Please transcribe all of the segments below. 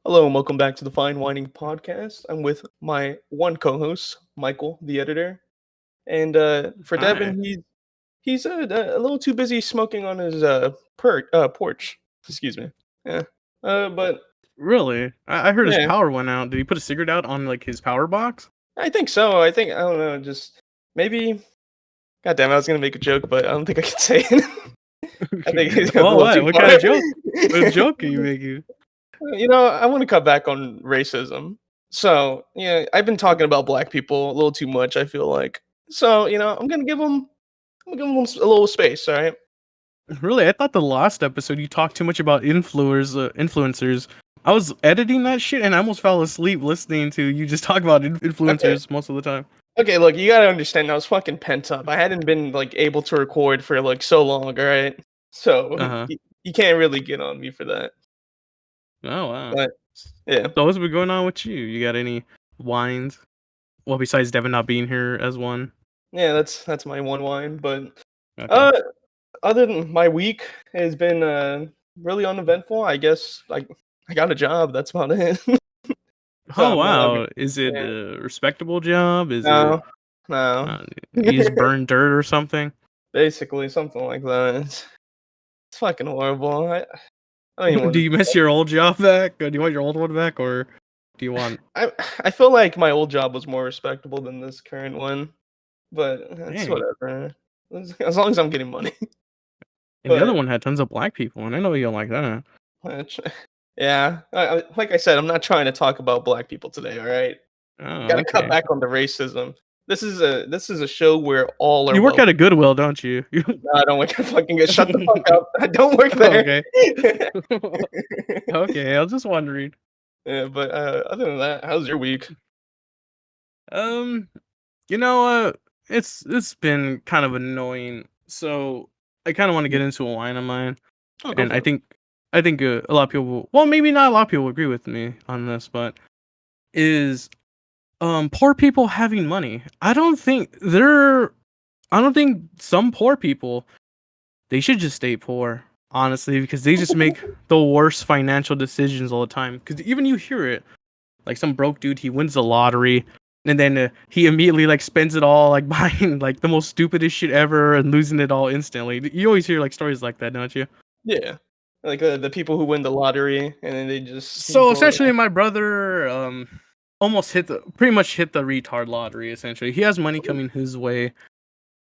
Hello and welcome back to the Fine Whining Podcast. I'm with my one co-host, Michael, the editor, and for Hi. Devin, he's a little too busy smoking on his porch. Excuse me. Yeah. But Really? I heard his yeah, power went out. Did he put a cigarette out on like his power box? I think so. I don't know. Just maybe. God damn, I was gonna make a joke, but I don't think I can say it. I think he's going a Well, little what? too What far. kind of joke? What joke are you making? I want to cut back on racism. So, yeah, I've been talking about black people a little too much, I feel like. So, I'm gonna give them a little space, all right? Really? I thought the last episode you talked too much about influencers. I was editing that shit and I almost fell asleep listening to you just talk about Okay. influencers most of the time. Okay, look, you gotta understand, I was fucking pent up. I hadn't been like able to record for like so long, all right? So, Uh huh. you can't really get on me for that. Oh wow. But yeah. So what's been going on with you? You got any wines? Well, besides Devin not being here as one. Yeah, that's my one wine, but Okay. uh other than my week has been really uneventful. I guess I got a job, that's about it. So Oh I'm not wow. Is it yeah. a respectable job? Is it No, no. uh, you just burn dirt or something? Basically, something like that. It's fucking horrible. I don't even Do want you miss your old job back? Do you want your old one back, or do you want? I feel like my old job was more respectable than this current one, but it's Dang. whatever. As long as I'm getting money. And the other But one had tons of black people, and I know you don't like that. uh, tr- yeah, like I said, I'm not trying to talk about black people today. All right, Oh, gotta cut okay. back on the racism. This is a show where all are You work at a welcome. Goodwill, don't you? No, I don't work at fucking good. Shut the fuck up. I don't work there. Okay. Okay, I was just wondering. Yeah, but other than that, how's your week? Um, you know, it's been kind of annoying. So I kind of want to get into a line of mine, Oh, go and I for it. think I think a lot of people, well, maybe not a lot of people agree with me on this, but is poor people having money. I don't think some poor people, they should just stay poor, honestly, because they just make the worst financial decisions all the time. Because even you hear it, like some broke dude, he wins the lottery, and then he immediately like spends it all like buying like the most stupidest shit ever and losing it all instantly. You always hear like stories like that, don't you? Yeah, like the people who win the lottery and then they just So blow it essentially, all. my brother almost pretty much hit the retard lottery. Essentially, he has money coming his way.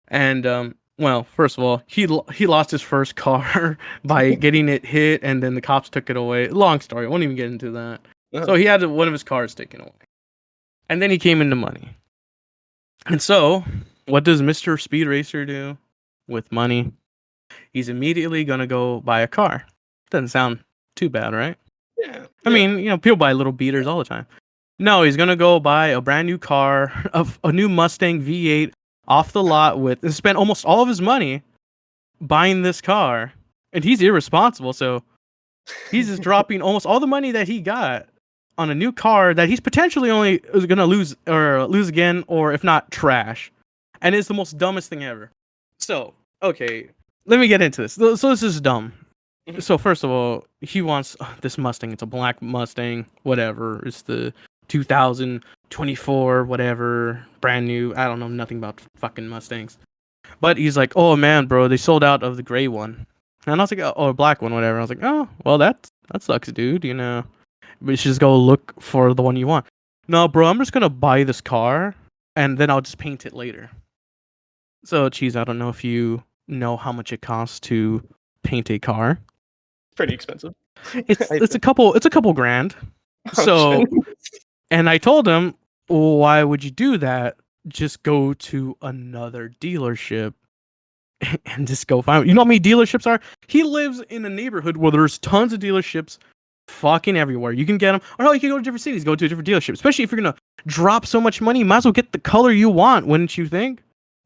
And well, first of all, he lost his first car by getting it hit, and then the cops took it away. Long story. I won't even get into that. Uh-huh. So he had one of his cars taken away, and then he came into money. And so, what does Mister Speed Racer do with money? He's immediately gonna go buy a car. Doesn't sound too bad, right? Yeah, I yeah. mean, people buy little beaters all the time. No, he's gonna go buy a brand new car, a new Mustang V8 off the lot with, and spend almost all of his money buying this car. And he's irresponsible, so he's just dropping almost all the money that he got on a new car that he's potentially only gonna lose again, or if not trash. And it's the most dumbest thing ever. So, okay, let me get into this. So this is dumb. Mhm. So first of all, he wants this Mustang. It's a black Mustang, whatever. It's the 2024, whatever, brand new. I don't know nothing about fucking Mustangs. But he's like, oh man, bro, they sold out of the gray one. And I was like, oh, black one, whatever. I was like, oh, well, that sucks, dude. We should just go look for the one you want. No, bro, I'm just gonna buy this car, and then I'll just paint it later. So, Cheese, I don't know if you know how much it costs to paint a car. Pretty expensive. It's I it's a think. couple grand. Oh shit. So, and I told him, well, why would you do that? Just go to another dealership and just go find. You know how many dealerships are? He lives in a neighborhood where there's tons of dealerships, fucking everywhere. You can get them, or hell, you can go to different cities, go to a different dealership. Especially if you're gonna drop so much money, you might as well get the color you want, wouldn't you think?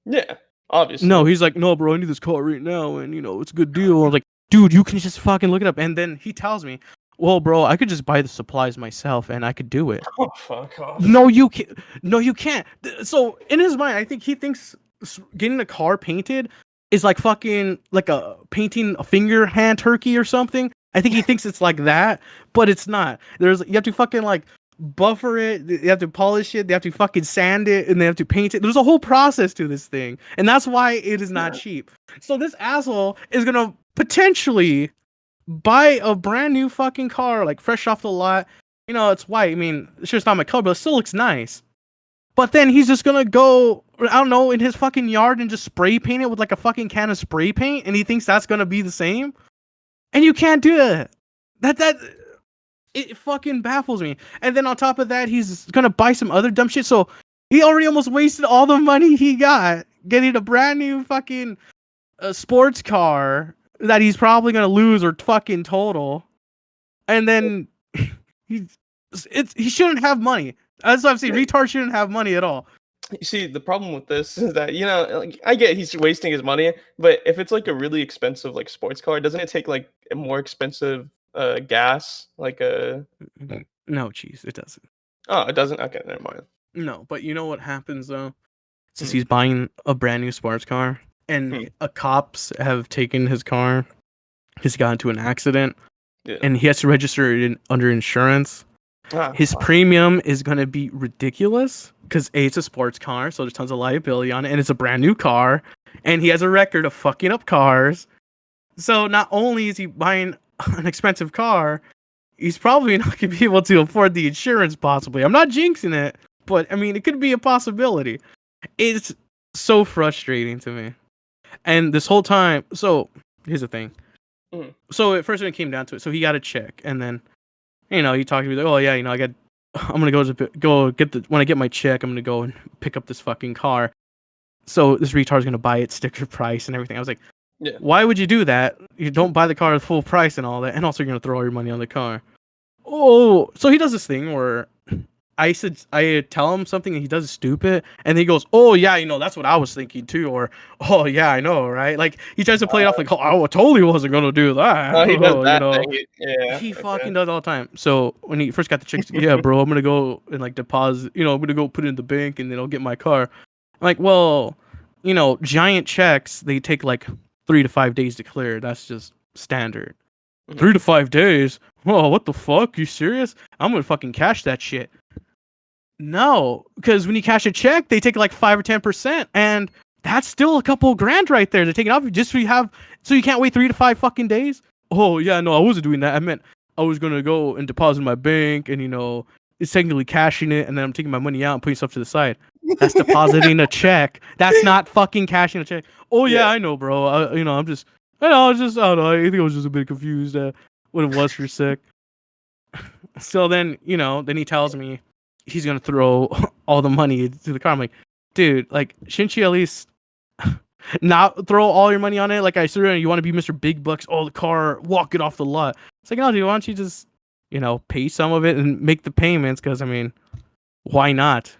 Yeah, No, obviously. he's like, no, bro, I need this car right now, and it's a good deal. I was like, dude, you can just fucking look it up. And then he tells me, well, bro, I could just buy the supplies myself, and I could do it. Oh fuck off. No, you can't. No, you can't. So in his mind, I think he thinks getting a car painted is like fucking like a painting a finger hand turkey or something. I think he thinks it's like that, but it's not. You have to fucking like buffer it, you have to polish it, they have to fucking sand it, and they have to paint it. There's a whole process to this thing, and that's why it is not cheap. So this asshole is gonna potentially buy a brand new fucking car, like fresh off the lot. You know, it's white. I mean, sure, it's not my color, but it still looks nice. But then he's just gonna go, I don't know, in his fucking yard and just spray paint it with like a fucking can of spray paint, and he thinks that's gonna be the same. And you can't do it. It fucking baffles me. And then on top of that, he's gonna buy some other dumb shit. So he already almost wasted all the money he got getting a brand new fucking sports car that he's probably gonna lose or fucking total. And then he shouldn't have money. That's what I'm saying. Retard shouldn't have money at all. You see, the problem with this is that, you know, like, I get he's wasting his money, but if it's like a really expensive like sports car, doesn't it take like a more expensive gas? Like a No, cheese, it doesn't. Oh, it doesn't? Okay, never mind. No, but you know what happens though? Since he's buying a brand new sports car and cops have taken his car, he's got into an accident and he has to register it under insurance. His premium is going to be ridiculous because A, it's a sports car, so there's tons of liability on it, and it's a brand new car, and he has a record of fucking up cars. So not only is he buying an expensive car, he's probably not going to be able to afford the insurance, possibly. I'm not jinxing it, but I mean, it could be a possibility. It's so frustrating to me. And this whole time, so here's the thing. So at first when it came down to it, so he got a check, and then, you know, he talked to me like, oh yeah, you know, I'm gonna go get when I get my check, I'm gonna go and pick up this fucking car. So this retard's gonna buy it sticker price and everything. I was like, why would you do that? You don't buy the car at full price and all that, and also you're gonna throw all your money on the car. Oh, so he does this thing where I tell him something and he does stupid, and he goes, oh yeah, you know, that's what I was thinking too, or oh yeah, I know, right? Like he tries to play it off like, oh, I totally wasn't gonna do that. He does that, you know? He fucking does all the time. So when he first got the chicks, yeah, bro, I'm gonna go and like deposit, you know, I'm gonna go put it in the bank and then I'll get my car. I'm like, well, you know, giant checks, they take like 3 to 5 days to clear. That's just standard. 3 to 5 days? Oh, what the fuck? You serious? I'm gonna fucking cash that shit. No, because when you cash a check, they take like 5 or 10%, and that's still a couple grand right there to take it off just so you can't wait 3 to 5 fucking days. Oh yeah, no, I wasn't doing that. I meant I was gonna go and deposit in my bank, and you know, it's technically cashing it, and then I'm taking my money out and putting stuff to the side. That's depositing a check. That's not fucking cashing a check. Oh yeah, I know, bro. I don't know. I think I was just a bit confused what it was for a sec. So then, you know, then he tells me he's gonna throw all the money to the car. I'm like, dude, like, shouldn't you at least not throw all your money on it? Like, I said, you want to be Mr. Big Bucks, the car, walk it off the lot. It's like, no, dude, why don't you just, you know, pay some of it and make the payments? Because I mean, why not?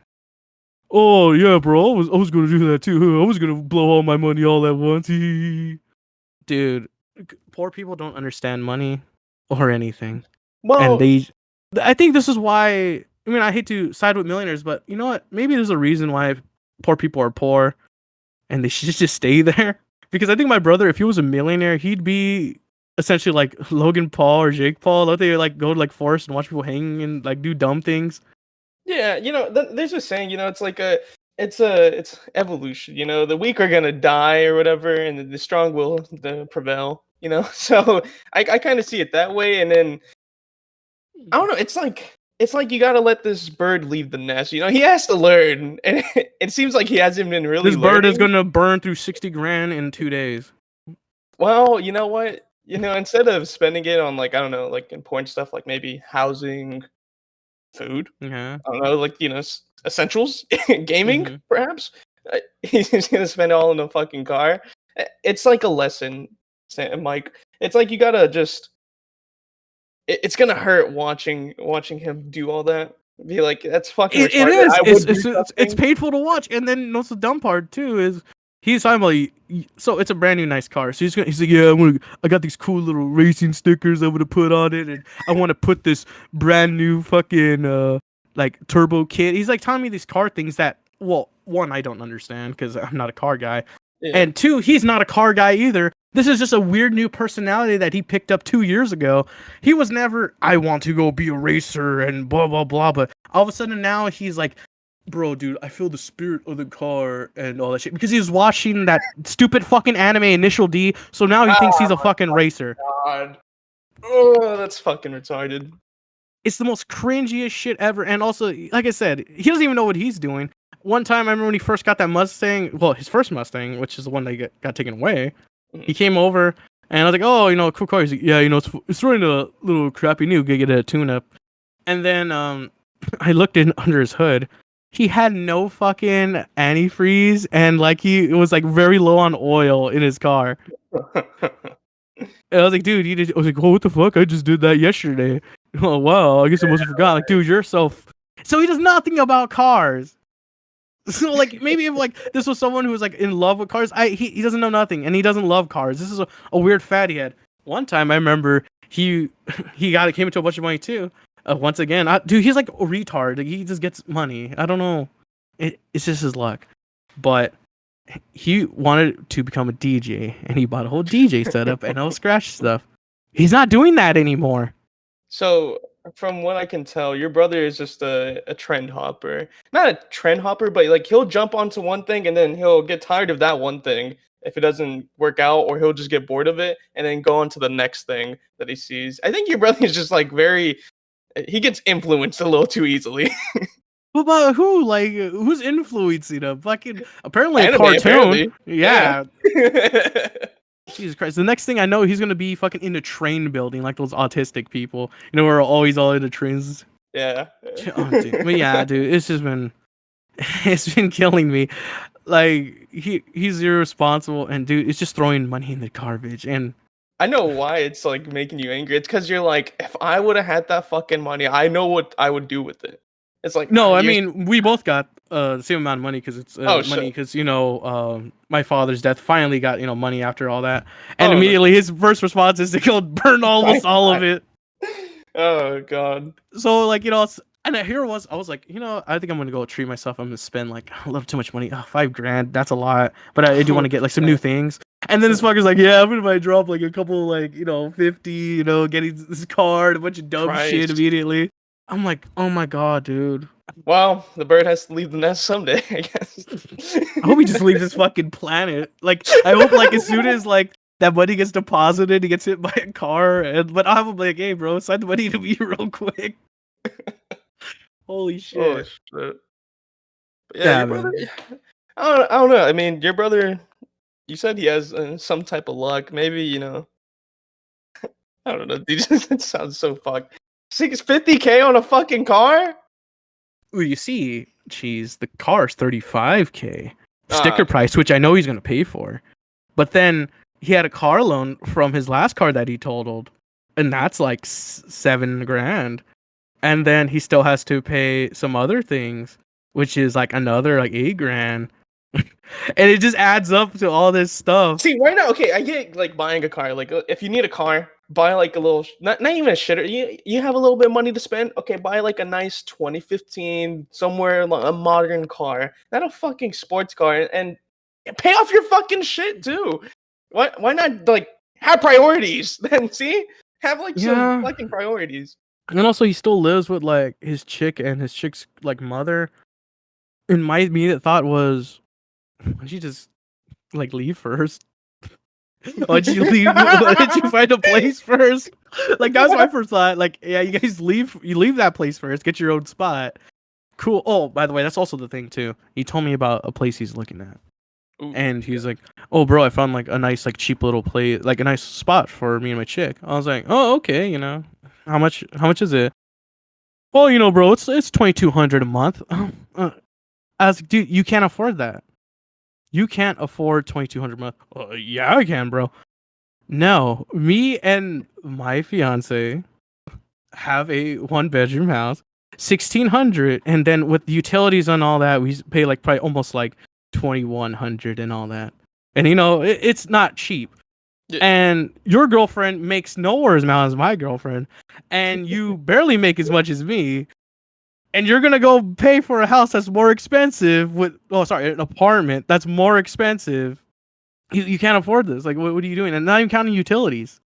Oh yeah, bro, I was gonna do that too. I was gonna blow all my money all at once. Dude, poor people don't understand money or anything. Well, and I think this is why. I mean, I hate to side with millionaires, but you know what? Maybe there's a reason why poor people are poor, and they should just stay there. Because I think my brother, if he was a millionaire, he'd be essentially like Logan Paul or Jake Paul. Don't they like go to like forest and watch people hang and like do dumb things? Yeah, you know, there's a saying, you know, it's like it's evolution. You know, the weak are gonna die or whatever, and the strong will prevail. You know, so I kind of see it that way, and then I don't know. It's like you gotta let this bird leave the nest. You know, he has to learn, and it seems like he hasn't been really. This bird is gonna burn through 60 grand in 2 days. Well, you know what? You know, instead of spending it on like, I don't know, like important stuff, like maybe housing, food. I don't know, like, you know, essentials, gaming, perhaps. He's gonna spend it all in a fucking car. It's like a lesson, Mike. It's like you gotta just. It's gonna hurt watching him do all that. Be like, that's fucking. It is. It's painful to watch. And then also the dumb part too is he's talking about. So it's a brand new nice car. So he's like, yeah, I got these cool little racing stickers I'm gonna put on it, and I want to put this brand new fucking like turbo kit. He's like telling me these car things that, well, one, I don't understand because I'm not a car guy, and two, he's not a car guy either. This is just a weird new personality that he picked up 2 years ago. He was never, I want to go be a racer and blah, blah, blah. But all of a sudden now he's like, bro, dude, I feel the spirit of the car and all that shit. Because he was watching that stupid fucking anime Initial D. So now he thinks he's a fucking racer. God. Oh, that's fucking retarded. It's the most cringiest shit ever. And also, like I said, he doesn't even know what he's doing. One time, I remember when he first got that Mustang, well, his first Mustang, which is the one that got taken away. He came over, and I was like, oh, cool car. He's like, yeah, it's running a little crappy new, get a tune-up. And then I looked under his hood. He had no fucking antifreeze, and like he was like very low on oil in his car. And I was like, dude, I was like, oh, what the fuck? I just did that yesterday. Oh, wow, I guess I must have forgot. Like, dude, you're so he does nothing about cars. So like maybe if like this was someone who was like in love with cars, he doesn't know nothing and he doesn't love cars. This is a weird fad he had. One time I remember he came into a bunch of money too. Once again, dude, he's like a retard. Like, he just gets money. I don't know. It's just his luck. But he wanted to become a DJ and he bought a whole DJ setup and all scratch stuff. He's not doing that anymore. So, from what I can tell, your brother is just a trend hopper. Not a trend hopper, but like he'll jump onto one thing and then he'll get tired of that one thing if it doesn't work out, or he'll just get bored of it and then go on to the next thing that he sees. I think your brother is just like he gets influenced a little too easily. What about who? Like, who's influencing him? Fucking apparently Anime, a cartoon. apparently. Yeah. Jesus Christ. The next thing I know, he's going to be fucking into train building, like those autistic people. We're always all into trains. Yeah. Oh, dude. But yeah, dude, it's just been... It's been killing me. Like, he's irresponsible, and dude, it's just throwing money in the garbage. And I know why it's, like, making you angry. It's because you're like, if I would have had that fucking money, I know what I would do with it. It's like... No, I mean, we both got the same amount of money because it's money because, my father's death finally got, money after all that. And immediately his first response is to go burn almost all of it. Oh, God. So, like, and here I was like, I think I'm going to go treat myself. I'm going to spend, like, a little too much money. Oh, $5,000, that's a lot. But I do want to get, like, some new things. And then this fucker's like, yeah, I'm going to drop, like, a couple, like, 50, getting this card, a bunch of dumb shit immediately. I'm like, oh my God, dude. Well, the bird has to leave the nest someday, I guess. I hope he just leaves this fucking planet. Like, I hope, like, as soon as, like, that money gets deposited, he gets hit by a car. But I'm like, hey, bro, send the money to me real quick. Holy shit. Oh, shit. Yeah, your brother, I don't know. I mean, your brother, you said he has some type of luck. Maybe, I don't know. It sounds so fucked. 50K on a fucking car? Well, you see, Cheese, the car's $35K. Sticker price, which I know he's going to pay for. But then he had a car loan from his last car that he totaled. And that's like $7,000. And then he still has to pay some other things, which is like another like $8,000. And it just adds up to all this stuff. See, right now, okay, I get like buying a car. Like, if you need a car, buy like a little, not even a shitter. You have a little bit of money to spend. Okay, buy like a nice 2015 somewhere, a modern car, not a fucking sports car, and pay off your fucking shit too. Why not like have priorities? Then see, have like some fucking priorities. And also, he still lives with like his chick and his chick's like mother. And my immediate thought was, why don't you just like leave first? Why'd you leave? Why did you find a place first? Like, that was my first thought. Like, yeah, you guys leave that place first, get your own spot. Cool. Oh, by the way, that's also the thing too. He told me about a place he's looking at. Ooh, and he's like, oh bro, I found like a nice like cheap little place, like a nice spot for me and my chick. I was like, oh okay, how much is it? Well, bro, it's $2,200 a month. I was like, dude, you can't afford that. You can't afford $2,200 a month. Yeah, I can, bro. No, me and my fiance have a 1-bedroom house, $1,600, and then with the utilities and all that, we pay like probably almost like $2,100 and all that. And it's not cheap. Yeah. And your girlfriend makes nowhere as much as my girlfriend, and you barely make as much as me. And you're gonna go pay for a house that's more expensive an apartment that's more expensive You can't afford this. Like, what are you doing? And not even counting utilities.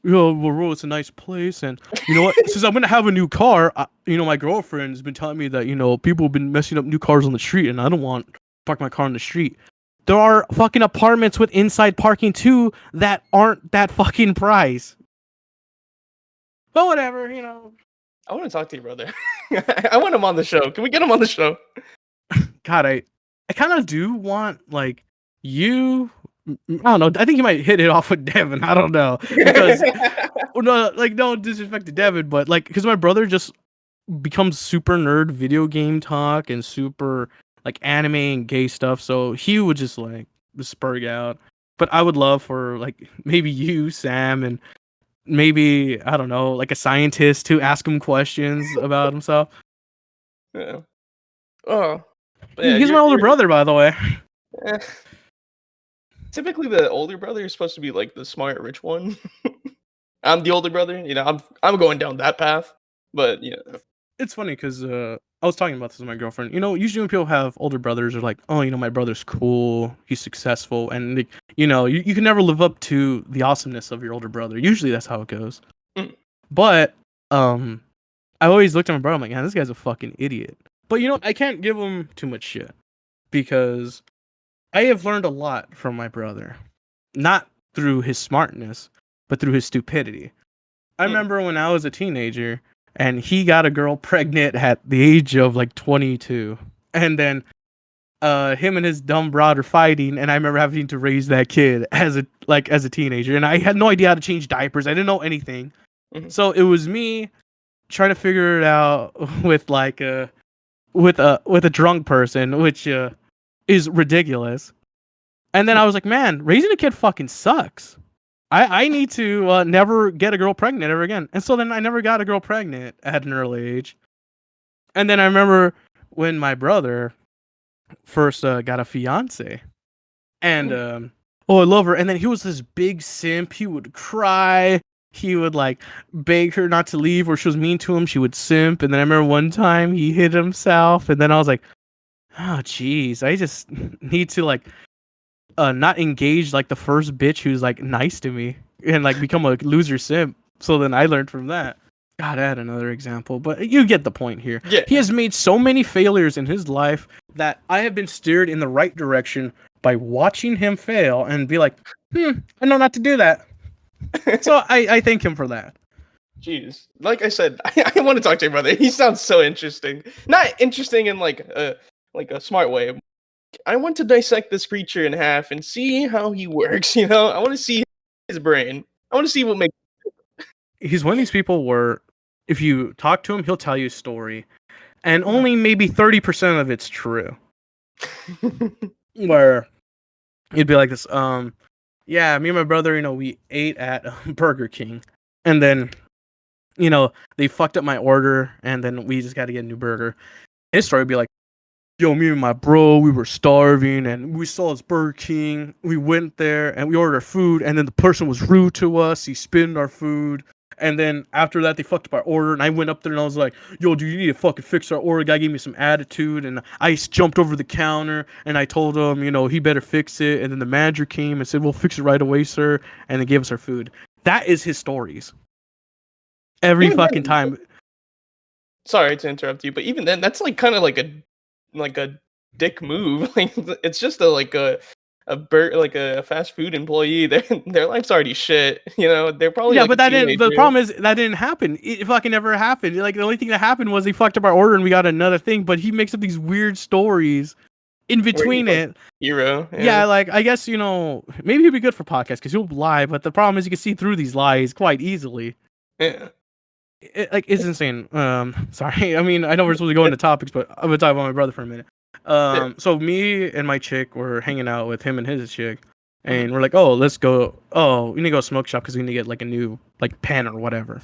Well, it's a nice place, and you know what? Since I'm gonna have a new car, my girlfriend's been telling me that people have been messing up new cars on the street, and I don't want to park my car on the street. There are fucking apartments with inside parking too that aren't that fucking price. But whatever, I want to talk to you, brother. I want him on the show. Can we get him on the show? God, I kind of do want like you. I don't know. I think you might hit it off with Devan. I don't know because no disrespect to Devan, but like because my brother just becomes super nerd video game talk and super like anime and gay stuff, so he would just like spurg out. But I would love for like maybe you, Sam, and maybe I don't know, like a scientist to ask him questions about himself. Yeah. Oh, yeah, he's my older brother, by the way. Typically, the older brother is supposed to be like the smart, rich one. I'm the older brother. I'm going down that path. But it's funny because I was talking about this with my girlfriend. Usually when people have older brothers, they're like, "Oh, my brother's cool. He's successful," and you can never live up to the awesomeness of your older brother. Usually that's how it goes. Mm. But I always looked at my brother. I'm like, "Man, this guy's a fucking idiot." But I can't give him too much shit because I have learned a lot from my brother, not through his smartness, but through his stupidity. I remember when I was a teenager and he got a girl pregnant at the age of like 22, and then him and his dumb broad are fighting, and I remember having to raise that kid as a teenager, and I had no idea how to change diapers. I didn't know anything, so it was me trying to figure it out with like with a drunk person, which is ridiculous. And then I was like, man, raising a kid fucking sucks. I need to never get a girl pregnant ever again. And so then I never got a girl pregnant at an early age. And then I remember when my brother first got a fiance. And, I love her. And then he was this big simp. He would cry. He would like beg her not to leave, or she was mean to him. She would simp. And then I remember one time he hit himself. And then I was like, oh, jeez, I just need to like not engage like the first bitch who's like nice to me and like become a loser simp. So then I learned from that. God, I had another example, but you get the point here. Yeah. He has made so many failures in his life that I have been steered in the right direction by watching him fail and be like, I know not to do that. So I thank him for that. Jeez. Like I said, I want to talk to your brother. He sounds so interesting. Not interesting in like a smart way. I want to dissect this creature in half and see how he works, I want to see his brain. I want to see what makes... He's one of these people where if you talk to him, he'll tell you a story, and only maybe 30% of it's true. Where he'd be like this, yeah, me and my brother, we ate at Burger King, and then, they fucked up my order, and then we just got to get a new burger. His story would be like, yo, me and my bro, we were starving, and we saw this Burger King. We went there, and we ordered our food, and then the person was rude to us. He spit our food, and then after that, they fucked up our order, and I went up there, and I was like, yo, dude, you need to fucking fix our order. The guy gave me some attitude, and I jumped over the counter, and I told him, he better fix it, and then the manager came and said, we'll fix it right away, sir, and they gave us our food. That is his stories. Every fucking time. Sorry to interrupt you, but even then, that's like kind of like a dick move. Like it's just a fast food employee. Their life's already shit. They're probably but that didn't. The problem is that didn't happen. It fucking never happened. Like the only thing that happened was they fucked up our order and we got another thing. But he makes up these weird stories in between it. Hero. Yeah, like I guess maybe he'd be good for podcasts because he'll lie. But the problem is you can see through these lies quite easily. Yeah. It's insane. Sorry. I mean, I know we're supposed to go into topics, but I'm gonna talk about my brother for a minute. So me and my chick were hanging out with him and his chick, and we're like, oh, let's go. Oh, we need to go to a smoke shop because we need to get like a new like pen or whatever.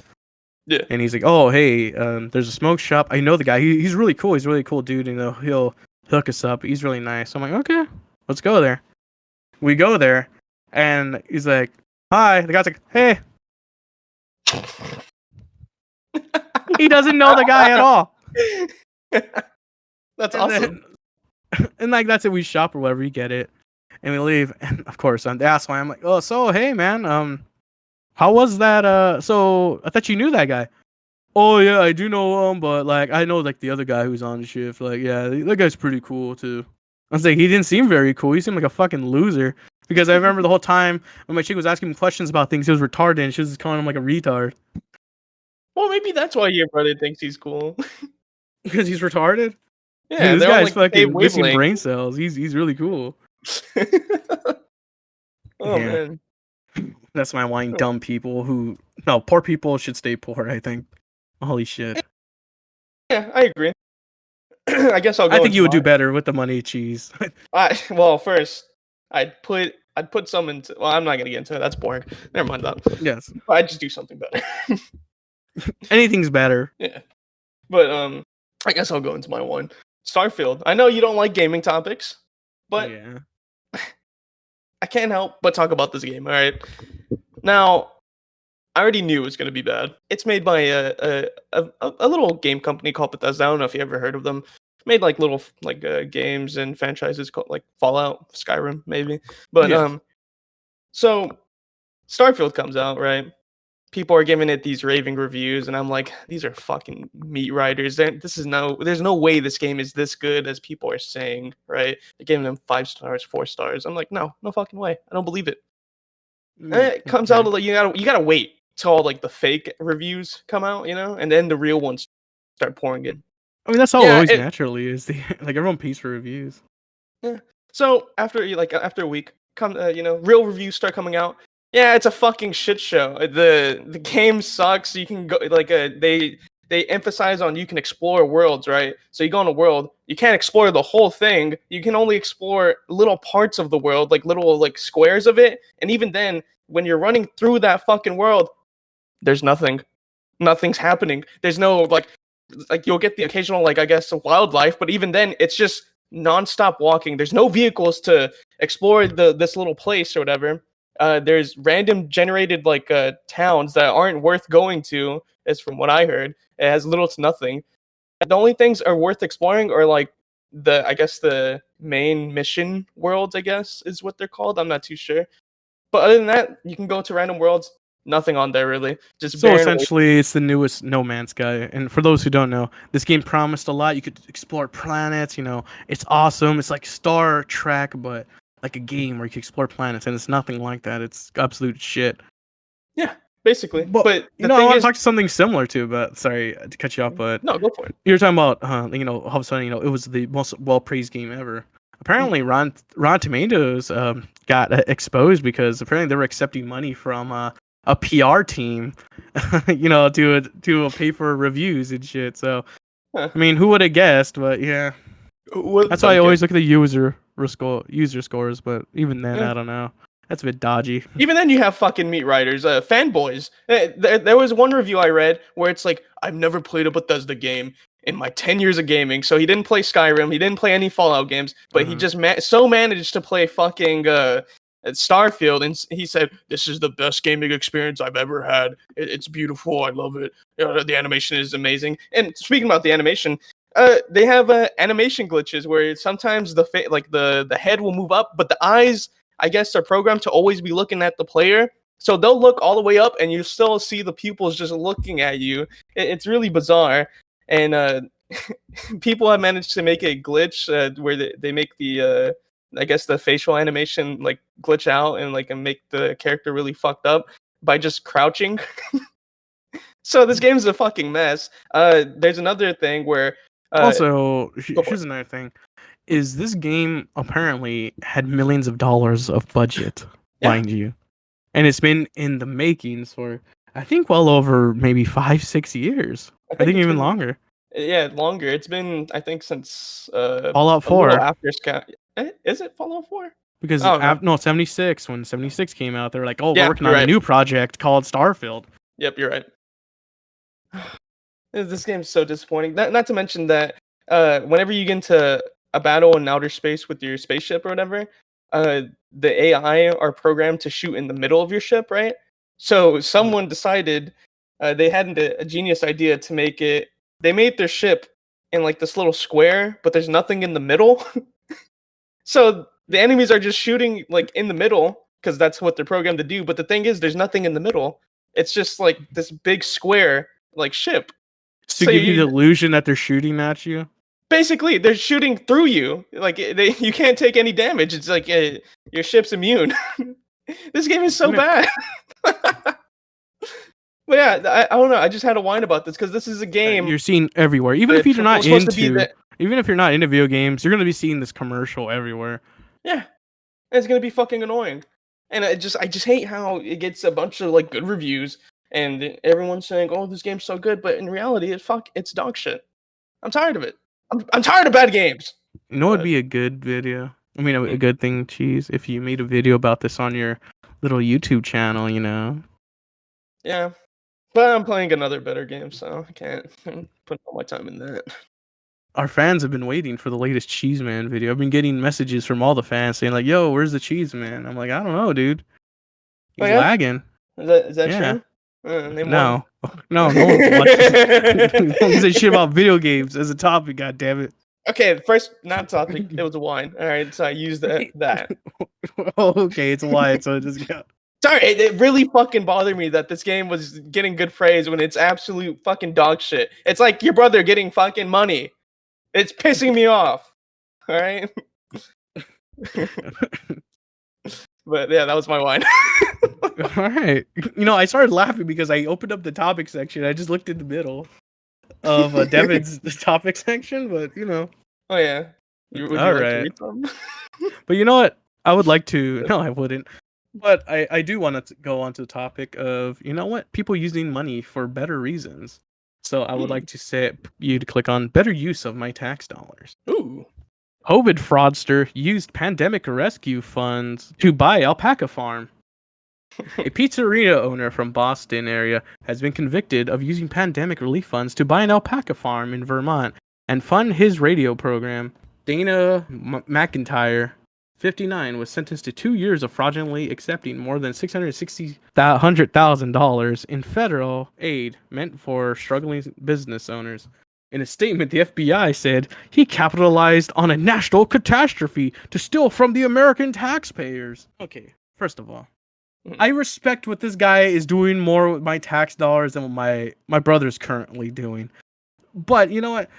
Yeah. And he's like, oh, hey, there's a smoke shop. I know the guy. He's really cool. He's a really cool dude. He'll hook us up. He's really nice. So I'm like, okay, let's go there. We go there, and he's like, hi. The guy's like, hey. He doesn't know the guy at all. That's awesome. And like that's it. We shop or whatever. You get it. And we leave, and of course, that's why I'm like, oh, so hey, man, how was that? So I thought you knew that guy. Oh yeah, I do know him, but like I know like the other guy who's on the shift. Like yeah, that guy's pretty cool too. I was like, he didn't seem very cool. He seemed like a fucking loser. Because I remember the whole time when my chick was asking him questions about things, he was retarded, and she was just calling him like a retard. Well, maybe that's why your brother thinks he's cool. Because he's retarded. Yeah, This they're on guy's like the same fucking missing wavelength. brain cells. He's really cool. Oh Yeah. man. That's my whine dumb people who no, poor people should stay poor, I think. Holy shit. Yeah, I agree. I guess I'll go. I think you would do mine. better with the money cheese. Well, first I'd put some into. Well, I'm not gonna get into it. That's boring. Never mind that. Yes. I'd just do something better. Anything's better. Yeah, but I guess I'll go into my one. Starfield. I know you don't like gaming topics, but yeah. I can't help but talk about this game. All right. Now, I already knew it was going to be bad. It's made by a little game company called Bethesda. I don't know if you ever heard of them. Made like little like games and franchises called like Fallout, Skyrim, maybe. But Yes. so Starfield comes out, right? People are giving it these raving reviews, and I'm like, these are fucking meat riders. There's no way this game is this good as people are saying, right? They're giving them 5 stars, 4 stars. I'm like, no fucking way. I don't believe it. And it comes out like you gotta wait till like the fake reviews come out, and then the real ones start pouring in. I mean, that's how it always naturally is. Like everyone pays for reviews. Yeah. So after a week, real reviews start coming out. Yeah, it's a fucking shit show. The game sucks. You can go they emphasize on you can explore worlds, right? So you go on a world, you can't explore the whole thing. You can only explore little parts of the world, like little like squares of it. And even then, when you're running through that fucking world, there's nothing. Nothing's happening. There's no like you'll get the occasional like I guess wildlife, but even then it's just nonstop walking. There's no vehicles to explore this little place or whatever. There's random generated like towns that aren't worth going to, as from what I heard. It has little to nothing. The only things are worth exploring are like the main mission worlds, I guess is what they're called. I'm not too sure. But other than that, you can go to random worlds. Nothing on there really. Just so essentially, it's the newest No Man's Sky. And for those who don't know, this game promised a lot. You could explore planets. It's awesome. It's like Star Trek, but like a game where you can explore planets, and it's nothing like that. It's absolute shit. Yeah, basically. But I want to talk to something similar too. But sorry to cut you off. But no, go for it. You're talking about, all of a sudden, it was the most well-praised game ever. Apparently, Rotten Tomatoes got exposed because apparently they were accepting money from a PR team, to pay for reviews and shit. So, I mean, who would have guessed? But yeah, that's why I always look at the user scores. But even then, I don't know. That's a bit dodgy. Even then, you have fucking meat riders, fanboys. There was one review I read where it's like, I've never played a Bethesda game in my 10 years of gaming. So he didn't play Skyrim, he didn't play any Fallout games, but he just managed to play fucking Starfield, and he said, this is the best gaming experience I've ever had. It's beautiful. I love it. The animation is amazing. And speaking about the animation, they have animation glitches where sometimes the head will move up, but the eyes, I guess, are programmed to always be looking at the player. So they'll look all the way up and you still see the pupils just looking at you. It's really bizarre. And people have managed to make a glitch where they make the I guess the facial animation like glitch out and make the character really fucked up by just crouching. So this game's a fucking mess. There's another thing where also here's another thing. Is this game apparently had millions of dollars of budget, mind you. And it's been in the makings for, I think, well over maybe 5-6 years. I think even longer. Yeah, longer. It's been, I think, since Fallout 4. After Sky. Is it Fallout 4? Because 76. When 76 came out, they were like, "Oh, we're working on a new project called Starfield." Yep, you're right. This game's so disappointing. Not to mention that whenever you get into a battle in outer space with your spaceship or whatever, the AI are programmed to shoot in the middle of your ship, right? So someone decided they had a genius idea to make it. They made their ship in like this little square, but there's nothing in the middle. So the enemies are just shooting like in the middle because that's what they're programmed to do. But the thing is, there's nothing in the middle. It's just like this big square like ship. To give you the illusion that they're shooting at you. Basically, they're shooting through you. Like you can't take any damage. It's like your ship's immune. This game is so bad. But yeah, I don't know. I just had to whine about this because this is a game you're seeing everywhere. Even if you're not into video games, you're gonna be seeing this commercial everywhere. Yeah, and it's gonna be fucking annoying. And I just hate how it gets a bunch of like good reviews and everyone's saying, "Oh, this game's so good," but in reality, it's dog shit. I'm tired of it. I'm tired of bad games. You know, it'd be a good video. I mean, a good thing, Cheese, if you made a video about this on your little YouTube channel, you know. Yeah. But I'm playing another better game, so I can't put all my time in that. Our fans have been waiting for the latest Cheese Man video. I've been getting messages from all the fans saying like, "Yo, where's the Cheese Man?" I'm like, I don't know, dude. He's lagging. Is that true? No one's watching. Don't say shit about video games as a topic. God damn it. Okay, first not topic. It was a whine. All right, so I used that. Oh, okay, it's a whine, so just go. Sorry, it really fucking bothered me that this game was getting good praise when it's absolute fucking dog shit. It's like your brother getting fucking money. It's pissing me off. All right. But yeah, that was my whine. All right. You know, I started laughing because I opened up the topic section. I just looked in the middle of Devan's topic section, but you know. Oh yeah. Would you like to read some? But you know what? I would like to. No, I wouldn't. But I do want to go on to the topic of, you know what, people using money for better reasons. So I would like to say you to click on better use of my tax dollars. Ooh. COVID fraudster used pandemic rescue funds to buy alpaca farm. A pizzeria owner from Boston area has been convicted of using pandemic relief funds to buy an alpaca farm in Vermont and fund his radio program. Dana McIntyre, 59, was sentenced to 2 years of fraudulently accepting more than $660,000 in federal aid meant for struggling business owners. In a statement, the FBI said he capitalized on a national catastrophe to steal from the American taxpayers. Okay, first of all, I respect what this guy is doing more with my tax dollars than what my brother's currently doing. But you know what?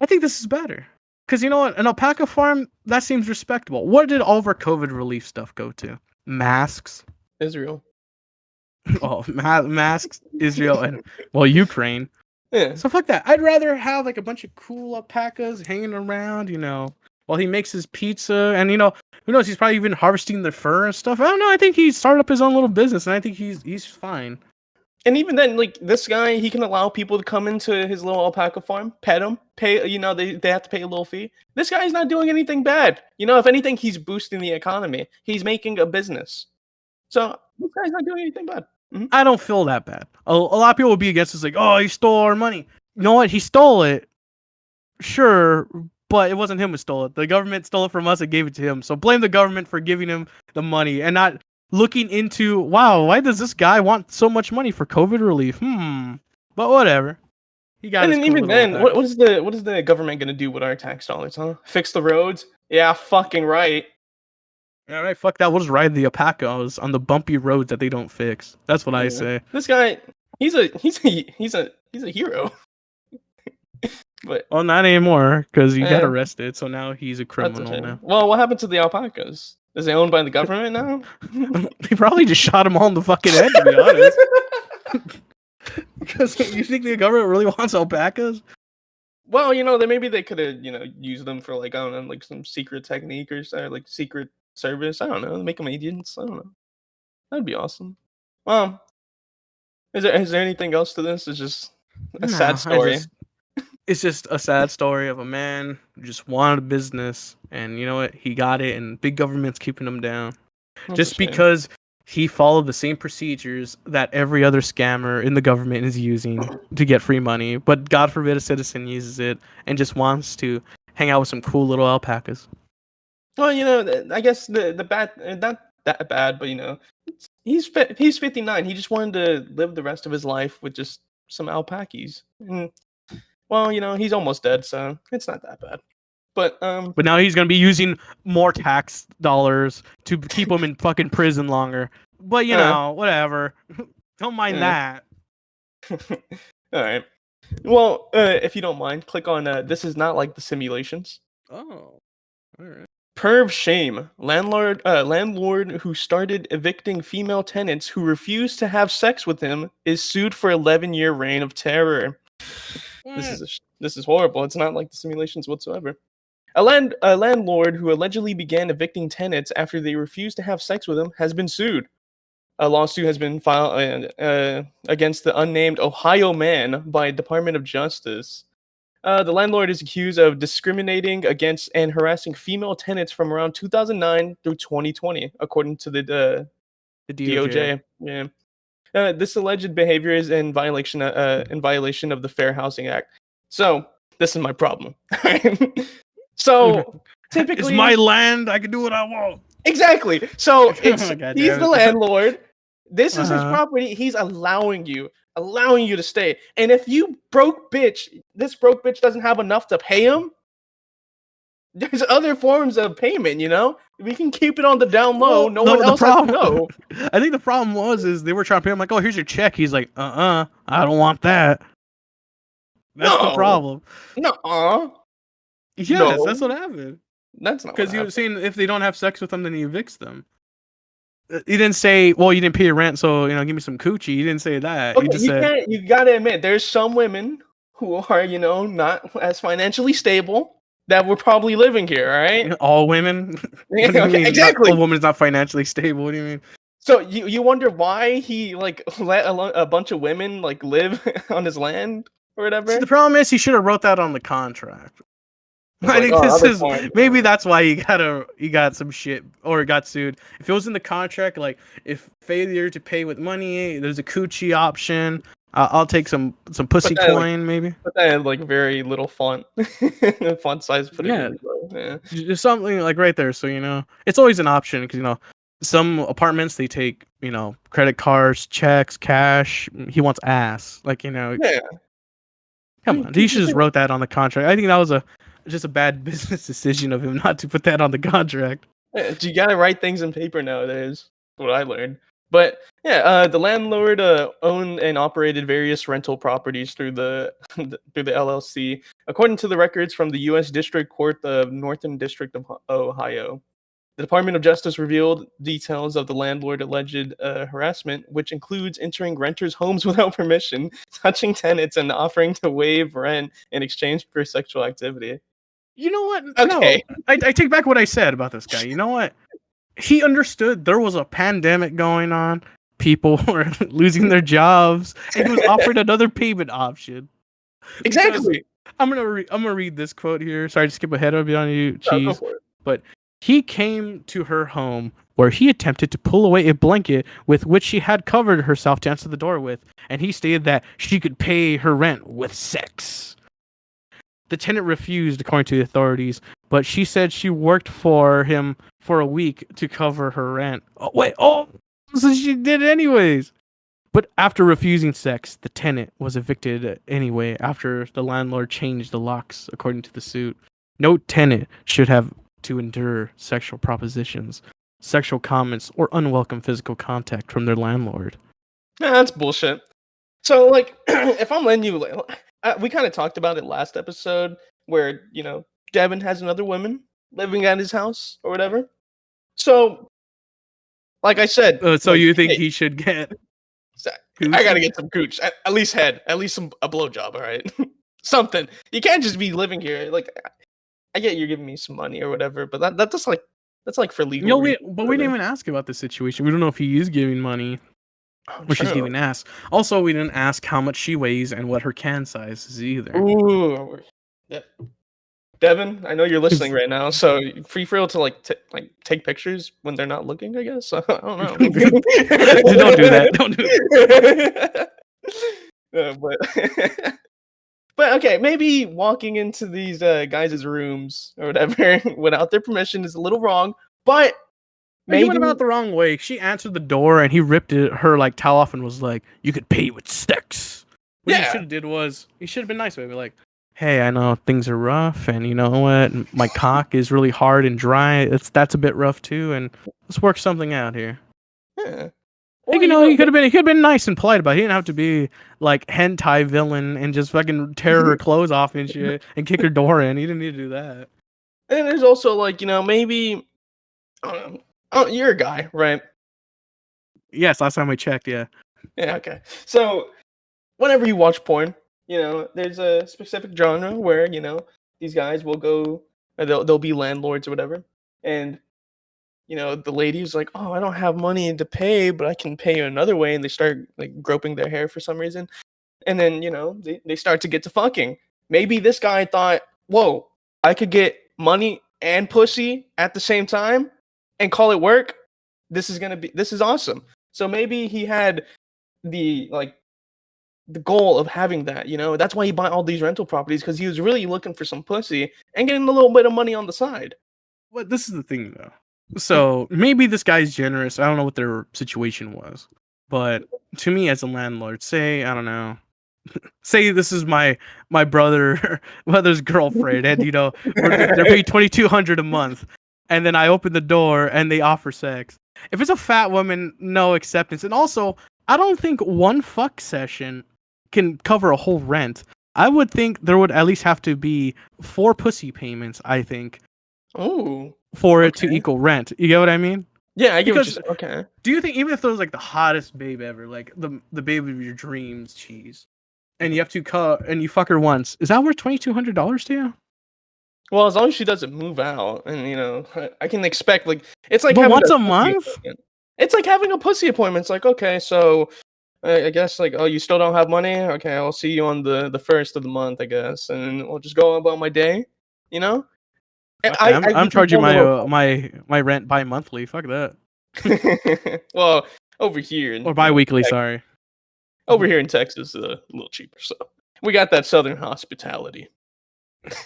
I think this is better. Because you know what? An alpaca farm, that seems respectable. What did all of our COVID relief stuff go to? Masks. Israel. Oh, masks, Israel, and, well, Ukraine. Yeah. So fuck that. I'd rather have like a bunch of cool alpacas hanging around, you know, while he makes his pizza. And, you know, who knows? He's probably even harvesting the fur and stuff. I don't know. I think he started up his own little business, and I think he's fine. And even then, like, this guy, he can allow people to come into his little alpaca farm, pet him, pay, you know, they have to pay a little fee. This guy's not doing anything bad. You know, if anything, he's boosting the economy. He's making a business. So this guy's not doing anything bad. Mm-hmm. I don't feel that bad. A lot of people would be against this, like, oh, he stole our money. You know what? He stole it. Sure, but it wasn't him who stole it. The government stole it from us and gave it to him. So blame the government for giving him the money and not looking into, wow, why does this guy want so much money for COVID relief? But whatever. He got. And then even then, what is the government gonna do with our tax dollars? Huh? Fix the roads? Yeah, fucking right. Yeah, right. Fuck that. We'll just ride the alpacas on the bumpy roads that they don't fix. That's what I say. This guy, he's a hero. But not anymore because he got arrested. So now he's a criminal now. Well, what happened to the alpacas? Is they owned by the government now? They probably just shot him all in the fucking head, to be honest. Because you think the government really wants alpacas? Well, you know, maybe they could have, you know, used them for like, I don't know, like some secret technique or like secret service. I don't know. Make them agents. I don't know. That'd be awesome. Is there anything else to this? It's just a sad story. It's just a sad story of a man who just wanted a business, and you know what? He got it, and big government's keeping him down. That's just because he followed the same procedures that every other scammer in the government is using to get free money. But God forbid a citizen uses it and just wants to hang out with some cool little alpacas. Well, you know, I guess the bad, not that bad, but you know, he's 59. He just wanted to live the rest of his life with just some alpacas. And, well, you know, he's almost dead, so it's not that bad. But now he's gonna be using more tax dollars to keep him in fucking prison longer. But whatever. Don't mind that. All right. Well, if you don't mind, click on this is not like the simulations. Oh. All right. Perv shame. Landlord who started evicting female tenants who refused to have sex with him is sued for 11-year reign of terror. This is horrible. It's not like the simulations whatsoever. A landlord who allegedly began evicting tenants after they refused to have sex with him has been sued. A lawsuit has been filed against the unnamed Ohio man by Department of Justice. The landlord is accused of discriminating against and harassing female tenants from around 2009 through 2020, according to the DOJ. Yeah. This alleged behavior is in violation of the Fair Housing Act. So this is my problem. So typically, it's my land. I can do what I want. Exactly. So he's the landlord. This is his property. He's allowing you to stay. And if this broke bitch doesn't have enough to pay him, there's other forms of payment, We can keep it on the down low. No one else has to know. I think the problem is they were trying to pay him like, oh, here's your check. He's like, I don't want that. That's the problem. Yes, that's what happened. That's not because you were saying if they don't have sex with them, then he evicts them. He didn't say, well, you didn't pay your rent, so give me some coochie. He didn't say that. Okay, he just said, you gotta admit, there's some women who are, not as financially stable that were probably living here, all right? All women? Okay, exactly. A woman's not financially stable. What do you mean? So you wonder why he let a bunch of women live on his land or whatever? See, the problem is he should have wrote that on the contract. I think maybe that's why he got some shit or got sued. If it was in the contract, if failure to pay with money, there's a coochie option. I'll take some pussy coin, maybe. But that had very little font, font size. Just something right there. So it's always an option because some apartments they take credit cards, checks, cash. He wants ass, Yeah. Come on, he should just wrote that on the contract. I think that was just a bad business decision of him not to put that on the contract. Yeah, you gotta write things in paper nowadays. What I learned. But yeah, the landlord owned and operated various rental properties through the LLC, according to the records from the U.S. District Court of Northern District of Ohio. The Department of Justice revealed details of the landlord alleged harassment, which includes entering renters' homes without permission, touching tenants, and offering to waive rent in exchange for sexual activity. You know what? Okay. No, I take back what I said about this guy. You know what? He understood there was a pandemic going on. People were losing their jobs, and he was offered another payment option. Exactly. I'm gonna read this quote here. Sorry to skip ahead of you on you, Cheese. But he came to her home where he attempted to pull away a blanket with which she had covered herself to answer the door with, and he stated that she could pay her rent with sex. The tenant refused, according to the authorities, but she said she worked for him for a week to cover her rent. So she did it anyways. But after refusing sex, the tenant was evicted anyway after the landlord changed the locks, according to the suit. No tenant should have to endure sexual propositions, sexual comments, or unwelcome physical contact from their landlord. Yeah, that's bullshit. So, if I'm letting you... we kind of talked about it last episode where, Devan has another woman living at his house or whatever. So, like I said... so you think he should get... I gotta get some cooch. At least head. At least a blowjob, all right? Something. You can't just be living here. I get you're giving me some money or whatever, but that's for legal reasons. But we didn't even ask about the situation. We don't know if he is giving money. Or she's giving ass. Also, we didn't ask how much she weighs and what her can size is either. Ooh, yeah. Devan, I know you're listening right now, so free to take pictures when they're not looking. I guess I don't know. Don't do that. Don't do that. But okay, maybe walking into these guys' rooms or whatever without their permission is a little wrong, but. Maybe he went about the wrong way. She answered the door and he ripped her towel off and was like, "You could pay with sex." What he should have did was he should have been nice with me, hey, I know things are rough, and you know what, my cock is really hard and dry. That's a bit rough too, and let's work something out here. Yeah. Like, Or, he could have been nice and polite about it. He didn't have to be like hentai villain and just fucking tear her clothes off and shit and kick her door in. He didn't need to do that. And there's also like, maybe you're a guy, right? Yes, last time we checked, yeah. Yeah, okay. So whenever you watch porn, there's a specific genre where, these guys will go, they'll be landlords or whatever. And the lady's like, oh, I don't have money to pay, but I can pay you another way. And they start like groping their hair for some reason. And then, they start to get to fucking. Maybe this guy thought, whoa, I could get money and pussy at the same time and call it work. This is awesome. So maybe he had the goal of having that, that's why he bought all these rental properties, because he was really looking for some pussy and getting a little bit of money on the side. Well, this is the thing though. So maybe this guy's generous. I don't know what their situation was, but to me as a landlord, say, I don't know, say this is my brother's girlfriend, and they're paying $2,200 a month, and then I open the door and they offer sex. If it's a fat woman, no acceptance. And also, I don't think one fuck session can cover a whole rent. I would think there would at least have to be 4 pussy payments, I think. Oh. For it to equal rent. You get what I mean? Yeah, I get what you're saying. Okay. Do you think, even if there was like the hottest babe ever, like the babe of your dreams, cheese, and you have to and you fuck her once, is that worth $2,200 to you? Well, as long as she doesn't move out, and I can expect, like, it's like but having once a month. It's like having a pussy appointment. It's like, okay, so I guess, like, oh, you still don't have money? Okay, I'll see you on the first of the month, I guess, and I'll just go about my day. I'm charging my rent bi-monthly. Fuck that. Well, over here or bi-weekly, sorry. Over here in Texas, a little cheaper, so we got that southern hospitality.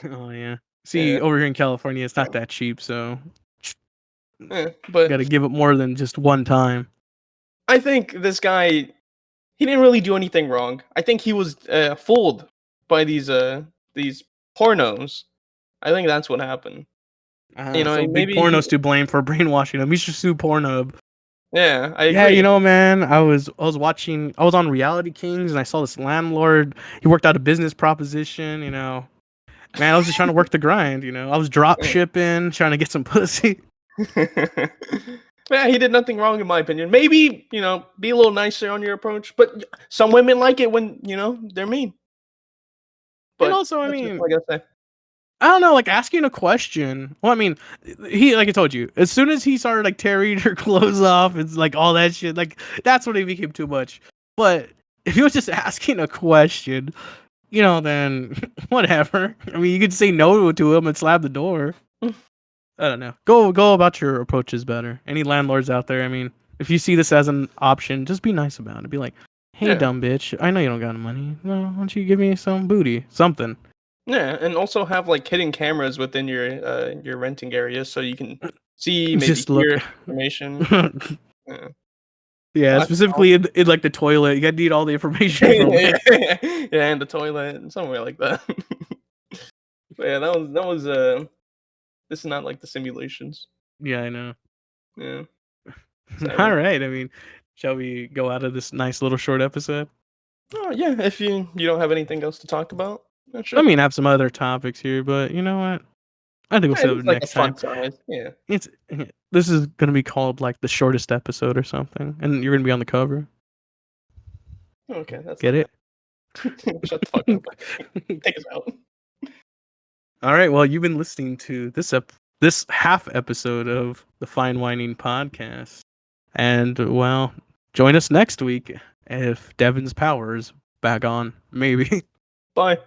Oh yeah. See, over here in California, it's not that cheap, so but got to give it more than just one time. I think this guy, he didn't really do anything wrong. I think he was fooled by these pornos. I think that's what happened. So maybe porno's to blame for brainwashing him. He should sue Pornhub. Yeah, I agree. Yeah, man, I was on Reality Kings and I saw this landlord. He worked out a business proposition. Man, I was just trying to work the grind. I was drop shipping, trying to get some pussy. Yeah, he did nothing wrong in my opinion. Maybe be a little nicer on your approach, but some women like it when they're mean. But and also, I mean, what I gotta say. I don't know, like asking a question. Well, I mean, he, like I told you, as soon as he started like tearing her clothes off, it's like all that shit. Like that's when it became too much. But if he was just asking a question, then whatever. I mean, you could say no to him and slap the door. I don't know. Go about your approaches better. Any landlords out there? I mean, if you see this as an option, just be nice about it. Be like, hey, dumb bitch, I know you don't got any money. Well, why don't you give me some booty, something. Yeah, and also have like hidden cameras within your renting area so you can see, maybe just hear information. Yeah, specifically in like the toilet. You gotta need all the information from it. Yeah, in the toilet and somewhere like that. But yeah, that was this is not like the simulations. Yeah, I know. Yeah. All right. I mean, shall we go out of this nice little short episode? Oh yeah, if you don't have anything else to talk about. Sure. I mean, I have some other topics here, but you know what? I think we'll save it next time. Yeah. This is gonna be called like the shortest episode or something, and you're gonna be on the cover. Okay, that's get it. Shut the fuck up. Take us out. All right. Well, you've been listening to this half episode of the Fine Whining Podcast, and well, join us next week if Devan's power is back on. Maybe. Bye.